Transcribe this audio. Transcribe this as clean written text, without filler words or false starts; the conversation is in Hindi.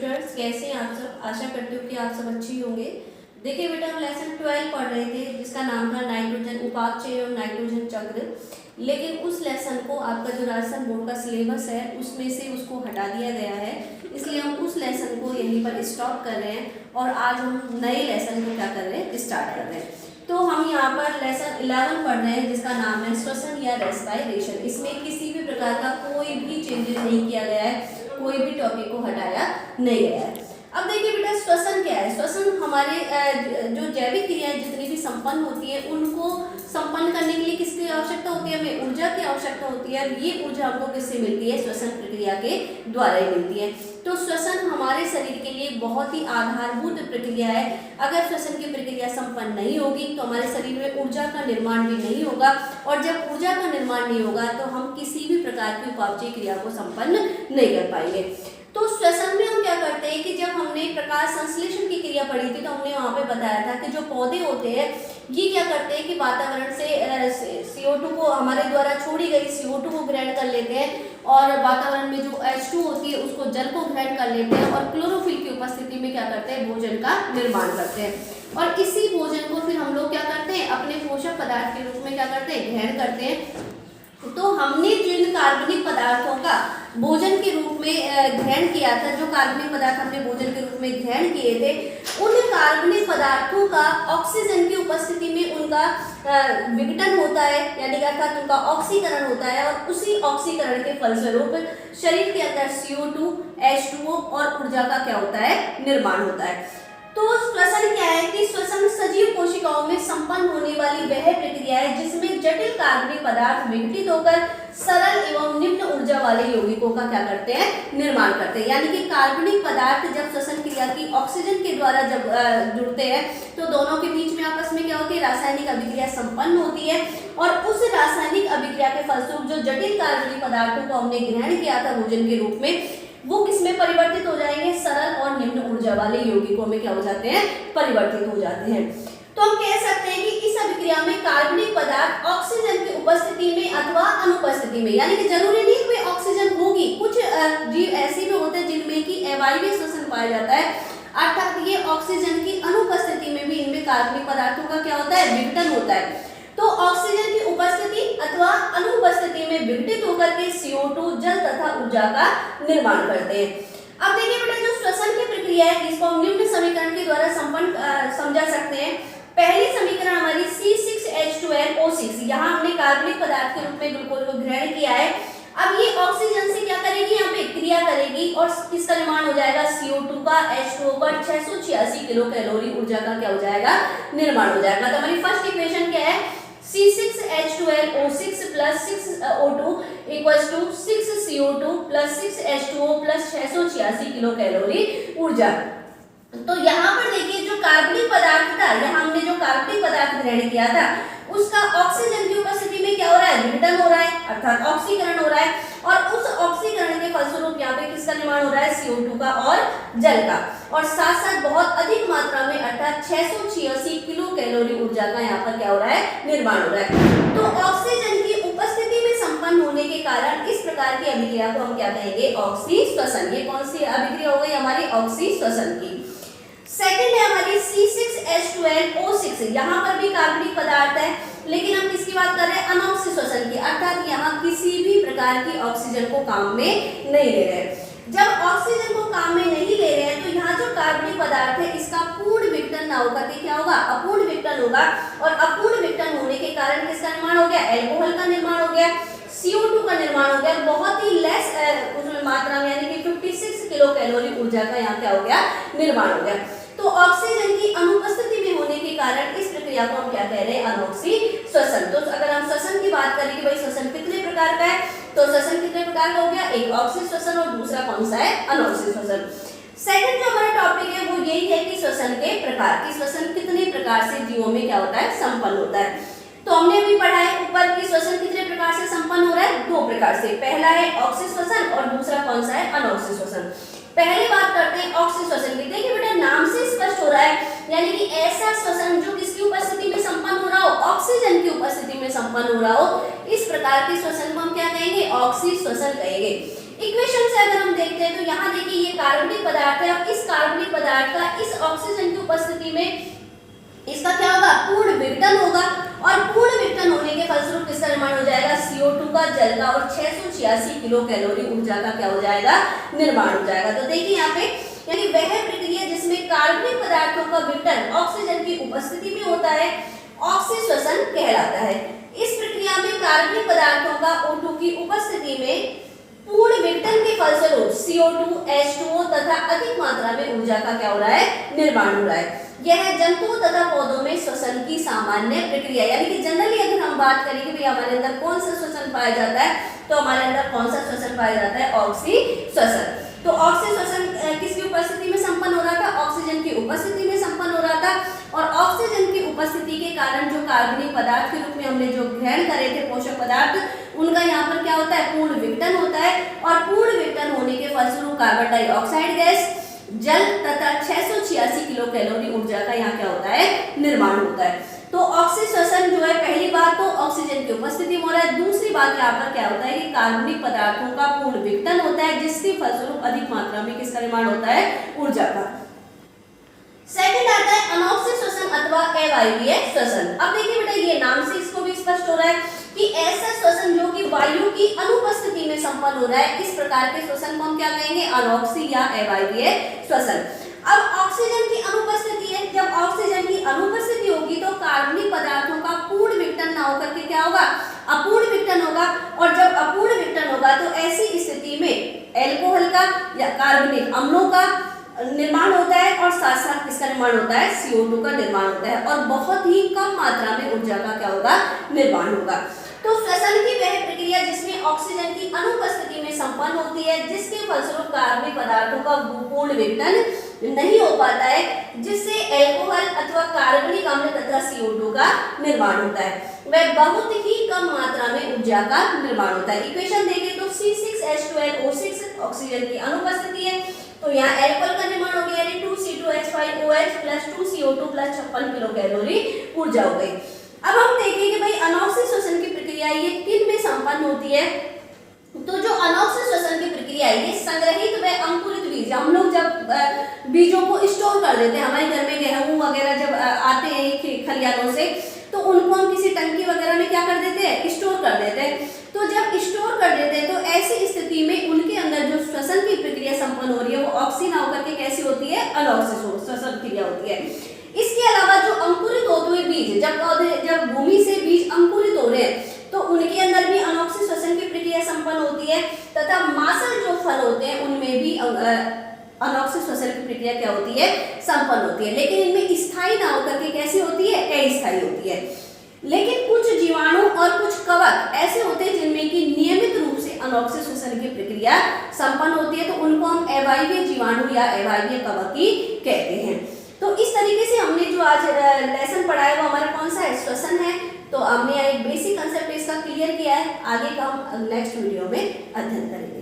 स्टूडेंट्स, कैसे हैं आप सब। आशा करती हूँ कि आप सब अच्छे होंगे। देखिए बेटा, हम लेसन 12 पढ़ रहे थे जिसका नाम था नाइट्रोजन उपापचय और नाइट्रोजन चक्र। लेकिन उस लेसन को आपका जो राजस्थान बोर्ड का सिलेबस है उसमें से उसको हटा दिया गया है, इसलिए हम उस लेसन को यहीं पर स्टॉप कर रहे हैं और आज हम नए लेसन को क्या कर रहे हैं, स्टार्ट कर रहे हैं। तो हम यहाँ पर लेसन 11 पढ़ रहे हैं जिसका नाम है श्वसन या रेस्पिरेशन। इसमें किसी भी प्रकार का कोई भी चेंजेस नहीं किया गया है, कोई भी टॉपिक को हटाया नहीं गया है। अब देखिए बेटा, श्वसन क्या है। श्वसन हमारे जो जैविक क्रियाएं जितनी भी संपन्न होती है उनको संपन्न करने के लिए किसकी आवश्यकता होती है, हमें ऊर्जा की आवश्यकता होती है। ये ऊर्जा हमको किससे मिलती है, श्वसन प्रक्रिया के द्वारा ही मिलती है। तो श्वसन हमारे शरीर के लिए बहुत ही आधारभूत प्रक्रिया है। अगर श्वसन की प्रक्रिया संपन्न नहीं होगी तो हमारे शरीर में ऊर्जा का निर्माण भी नहीं होगा, और जब ऊर्जा का निर्माण नहीं होगा तो हम किसी भी प्रकार की उपापचय क्रिया को संपन्न नहीं कर पाएंगे। तो श्वसन में हम क्या करते हैं कि जब हमने प्रकाश संश्लेषण की क्रिया पढ़ी थी तो हमने वहां पे बताया था कि जो पौधे होते हैं ये क्या करते हैं कि वातावरण से CO2 को, हमारे द्वारा छोड़ी गई CO2 को ग्रहण कर लेते हैं, और वातावरण में जो H2 होती है उसको जल को ग्रहण कर लेते हैं, और क्लोरोफिल की उपस्थिति में क्या करते हैं, भोजन का निर्माण करते हैं। और इसी भोजन को फिर हम लोग क्या करते हैं, अपने पोषक पदार्थ के रूप में क्या करते हैं, ग्रहण करते हैं। तो हमने जिन कार्बनिक पदार्थों का भोजन के रूप में ग्रहण किया था, जो कार्बनिक पदार्थ हमने भोजन के रूप में ग्रहण किए थे, उन कार्बनिक पदार्थों का ऑक्सीजन की उपस्थिति में उनका विघटन होता है, यानी कि अर्थात उनका ऑक्सीकरण होता है, और उसी ऑक्सीकरण के फलस्वरूप शरीर के अंदर CO2, H2O और ऊर्जा का क्या होता है, निर्माण होता है। तो श्वसन क्या है कि श्वसन सजीव कोशिकाओं में संपन्न होने वाली वह प्रक्रिया है जिसमें जटिल कार्बनिक पदार्थ विघटित होकर सरल एवं निम्न ऊर्जा वाले यौगिकों का क्या करते हैं, निर्माण करते हैं। यानी कि कार्बनिक पदार्थ जब श्वसन क्रिया की ऑक्सीजन के द्वारा जब जुड़ते हैं तो दोनों के बीच में आपस में क्या होती है, रासायनिक अभिक्रिया संपन्न होती है, और उस रासायनिक अभिक्रिया के फलस्वरूप जो जटिल कार्बनिक पदार्थों को हमने ग्रहण किया था भोजन के रूप में, वो किसमें परिवर्तित हो जाएंगे, सरल और निम्न ऊर्जा वाले यौगिकों में क्या हो जाते हैं, परिवर्तित हो जाते हैं। तो हम कह सकते हैं कि इस अभिक्रिया में कार्बनिक पदार्थ ऑक्सीजन की उपस्थिति में अथवा अनुपस्थिति में, यानी कि जरूरी नहीं कि ऑक्सीजन होगी, कुछ जीव ऐसे भी होते हैं जिनमें कि अवायवीय श्वसन पाया जाता है, अर्थात ये ऑक्सीजन की अनुपस्थिति में भी इनमें कार्बनिक पदार्थों का क्या होता है, विघटन होता है। तो ऑक्सीजन की उपस्थिति अथवा अनुपस्थिति में विघटित होकर के CO2 जल तथा ऊर्जा का निर्माण करते हैं। अब देखिए बेटा, जो श्वसन की प्रक्रिया है इसको हम निम्न समीकरण के द्वारा संपन्न समझा सकते हैं। पहली समीकरण हमारी C6H12O6, यहाँ हमने कार्बनिक पदार्थ के रूप में ग्लूकोज को ग्रहण किया है। अब ये ऑक्सीजन से क्या करेगी, यहाँ पे क्रिया करेगी, और किसका निर्माण हो जाएगा, CO2 का, H2O का, 686 किलो कैलोरी ऊर्जा का क्या हो जाएगा, निर्माण हो जाएगा। तो हमारी फर्स्ट इक्वेशन क्या है, C6H12O6 plus 6O2 equals to 6CO2 plus 6H2O plus 686 kilo calorie ऊर्जा। तो यहाँ पर देखिए जो कार्बनिक पदार्थ था, यहाँ हमने जो कार्बनिक पदार्थ ग्रहण किया था उसका ऑक्सीजन की उपस्थिति में क्या हो रहा है, विघटन हो रहा है, अर्थात ऑक्सीकरण हो रहा है, और उस ऑक्सीकरण के फलस्वरूप यहाँ पे किसका निर्माण हो रहा है, CO2 का और जल का, और साथ साथ बहुत अधिक मात्रा में अर्थात 686 किलो कैलोरी ऊर्जा का यहाँ पर क्या हो रहा है, निर्माण हो रहा है। तो ऑक्सीजन की उपस्थिति में संपन्न होने के कारण इस प्रकार की अभिक्रिया को हम क्या कहेंगे, ऑक्सीश्वसन। ये कौन सी अभिक्रिया हो गई हमारी, ऑक्सीश्वसन की। सेकंड है हमारी C6H12O6, यहाँ पर भी कार्बनिक पदार्थ है, लेकिन हम किसकी बात कर रहे हैं, अनऑक्सी श्वसन की, अर्थात यहाँ किसी भी प्रकार की ऑक्सीजन को काम में नहीं ले रहे हैं। जब ऑक्सीजन को काम में नहीं ले रहे हैं तो यहाँ जो कार्बनिक पदार्थ है इसका पूर्ण विघटन ना होकर के क्या होगा, अपूर्ण विघटन होगा, और अपूर्ण विघटन होने के कारण किसका निर्माण हो गया, एल्कोहल का निर्माण हो गया, CO2 का निर्माण हो गया, बहुत ही लेस मात्रा में, यानी कि 56 किलो कैलोरी ऊर्जा का यहाँ क्या हो गया, निर्माण हो गया। तो ऑक्सीजन की अनुपस्थिति में होने के कारण इस प्रक्रिया को हम क्या कह रहे हैं, अनॉक्सी श्वसन। तो अगर हम श्वसन की बात करें कि भाई श्वसन कितने प्रकार का है, तो श्वसन कितने प्रकार का हो गया, एक ऑक्सी श्वसन और दूसरा कौन सा है, अनॉक्सी श्वसन। सेकंड जो हमारा टॉपिक है वो यही है कि श्वसन के प्रकार, की श्वसन कितने प्रकार से जीवों में क्या होता है, संपन्न होता है। तो हमने अभी पढ़ा है ऊपर की श्वसन कितने प्रकार से संपन्न हो रहा है, दो प्रकार से, पहला है ऑक्सी श्वसन और दूसरा कौन सा है, अनॉक्सी श्वसन। पहले बात करते हैं ऑक्सी श्वसन की। देखिए बेटा, नाम से स्पष्ट हो रहा है, यानी कि ऐसा श्वसन जो किसकी उपस्थिति में संपन्न हो रहा हो, ऑक्सीजन की उपस्थिति में संपन्न हो रहा हो, इस प्रकार के श्वसन को हम क्या कहेंगे, ऑक्सी श्वसन कहेंगे। इक्वेशन से अगर हम देखते हैं तो यहाँ देखिए ये कार्बनिक पदार्थ है और इस कार्बनिक पदार्थ का इस ऑक्सीजन की उपस्थिति में इसका क्या होगा, पूर्ण विघटन होगा और पूर्ण विघटन होने के फलस्वरूप किसका निर्माण हो जाएगा, CO2 का, जल का और 686 किलो कैलोरी ऊर्जा का क्या हो जाएगा, निर्माण हो जाएगा। तो देखिए यहाँ पे यानी वह प्रक्रिया जिसमें कार्बनिक पदार्थों का विघटन ऑक्सीजन की उपस्थिति में होता है ऑक्सीश्वसन कहलाता है। इस प्रक्रिया में कार्बनिक पदार्थों का O2 की उपस्थिति में पूर्ण विघटन के फलस्वरूप CO2, H2O तथा अधिक मात्रा में ऊर्जा का क्या हो रहा है, निर्माण हो रहा है। यह जंतुओं तथा पौधों में श्वसन की सामान्य प्रक्रिया, यानी कि जनरली अगर हम बात करें कि भाई हमारे अंदर कौन सा श्वसन पाया जाता है, तो हमारे अंदर कौन सा श्वसन पाया जाता है, ऑक्सीश्वसन। तो ऑक्सीश्वसन किसकी उपस्थिति में संपन्न हो रहा था, ऑक्सीजन की उपस्थिति में संपन्न हो रहा था और ऑक्सीजन की उपस्थिति के कारण जो कार्बनिक पदार्थ के रूप में हमने जो ग्रहण करे थे पोषक पदार्थ, उनका यहाँ पर क्या होता है, पूर्ण विघटन होता है और पूर्ण विघटन होने के फलस्वरूप कार्बन डाइऑक्साइड गैस, जल तथा 686 किलो कैलोरी ऊर्जा का यहाँ क्या होता है, निर्माण होता है। तो ऑक्सीश्वसन जो है, पहली बात तो ऑक्सीजन की उपस्थिति में हो रहा है, दूसरी बात यहाँ पर क्या होता है कि कार्बनिक पदार्थों का पूर्ण विघटन होता है जिसके फलस्वरूप अधिक मात्रा में किसका निर्माण होता है, ऊर्जा का। सेकंड आता है अनॉक्सिक श्वसन अथवा अवायवीय श्वसन। अब देखिए बेटा ये नाम से इसको भी स्पष्ट हो रहा है कि ऐसा श्वसन जो कि वायु की अनुपस्थिति में संपन्न हो रहा है, इस प्रकार के श्वसन को हम क्या कहेंगे, अनॉक्सिक या अवायवीय श्वसन। अब ऑक्सीजन की अनुपस्थिति है, जब ऑक्सीजन की अनुपस्थिति होगी तो कार्बनिक पदार्थों का पूर्ण विघटन ना होकर के क्या होगा, अपूर्ण विघटन होगा और जब अपूर्ण विघटन होगा तो ऐसी स्थिति में एल्कोहल का या कार्बनिक अम्लों का निर्माण होता है और साथ साथ किसका निर्माण होता है, CO2 का निर्माण होता है और बहुत ही कम मात्रा में ऊर्जा का क्या होगा, निर्माण होगा। तो श्वसन की वह प्रक्रिया जिसमें ऑक्सीजन की अनुपस्थिति में संपन्न होती है जिसके फलस्वरूप कार्बनिक पदार्थों का पूर्ण विघटन नहीं हो पाता है, जिससे एल्कोहल अथवा कार्बनिक अम्ल तथा CO2 का निर्माण होता है, वह बहुत ही कम मात्रा में ऊर्जा का निर्माण होता है। इक्वेशन देखें तो C6H12O6 ऑक्सीजन की अनुपस्थिति है तो यहाँ एल्कोहल का निर्माण हो गया यानी 2C2H5OH plus 2CO2 plus 56 kilo calorie ऊर्जा हो गई। अब हम देखें कि भाई अनॉक्सिक श्वसन की प्रक्रिया ये किन में संपन्न होती है। तो जो अनॉक्सिक श्वसन की प्रक्रिया है ये संग्रहित व अंकुरित बीज, हम लोग जब बीजों को स्टोर कर देते हैं, हमारे घर में गेहूं वगैरह जब आते हैं खलियानों से तो उनको हम किसी टंकी वगैरह में क्या कर देते हैं, स्टोर कर देते हैं। तो जब स्टोर कर देते हैं तो ऐसी स्थिति में उनके अंदर जो श्वसन की प्रक्रिया संपन्न हो रही है वो ऑक्सीजन होकर के कैसी होती है, अनॉक्सिक श्वसन क्रिया होती है। इसके अलावा जो अंकुरित होते हुए बीज, जब भूमि से बीज अंकुरित हो रहे हैं तो उनके अंदर भी अनॉक्सिक श्वसन की प्रक्रिया संपन्न होती है तथा मासल जो फल होते हैं उनमें भी अनॉक्सिक श्वसन की प्रक्रिया क्या होती है, संपन्न होती है, लेकिन इनमें स्थायी ना होकर के कैसी होती है, अस्थायी होती है। लेकिन कुछ जीवाणु और कुछ कवक ऐसे होते हैं जिनमें कि नियमित रूप से अनॉक्सिक श्वसन की प्रक्रिया संपन्न होती है, तो उनको हम अवायवीय जीवाणु या अवायवीय कवक ही कहते हैं। तो इस तरीके से हमने जो आज लेसन पढ़ा है वो हमारा कौन सा है, श्वसन है। तो हमने एक बेसिक कंसेप्ट इसका क्लियर किया है, आगे का हम नेक्स्ट वीडियो में अध्ययन करेंगे।